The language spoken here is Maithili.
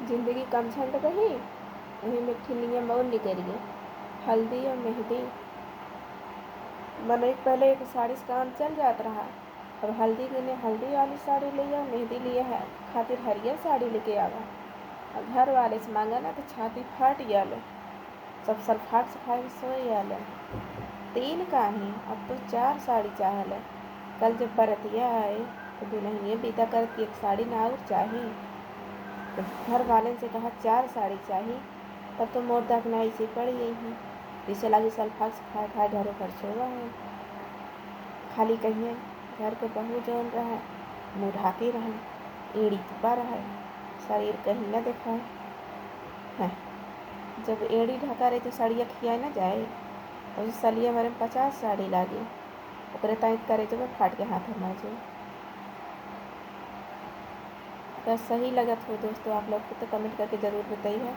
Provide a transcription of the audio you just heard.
जिंदगी कम झंड रही, वहीं में ठिलियाँ मौन निकल गई। हल्दी और मेहंदी मैंने पहले एक साड़ी से काम चल जाता रहा। अब हल्दी के लिए हल्दी वाली साड़ी लिया, मेहंदी लिए है खातिर हरियर साड़ी लेके आवा। और घर वाले से मांगा ना तो छाती फाट गया। सब सल्फाट से खाए सोए गया। 3 का ही अब तो 4 साड़ी चाहल। कल जब बरतिया आए तो दुल्हनिया बीता कर के एक साड़ी ना और चाहिए। तो घर वाले से कहा 4 साड़ी चाहिए। तब तो मोर दखनाई से पड़ गई है। इसे लगी सल्फाट से खाए खाए घरों पर छोड़ा है। खाली कहिए घर के बहू जौन रहा मुँह ढाके रहे, एड़ी तुपा रहा, शरीर कहीं न दिखाए है। जब एड़ी ढका रही तो साड़िया खिया न जाए। और सलिया मेरे 50 साड़ी लागे ओकरे ताइत करे जब फाट के हाथ में जाए। अगर सही लगत हो दोस्तों आप लोग को तो कमेंट करके ज़रूर बताइए।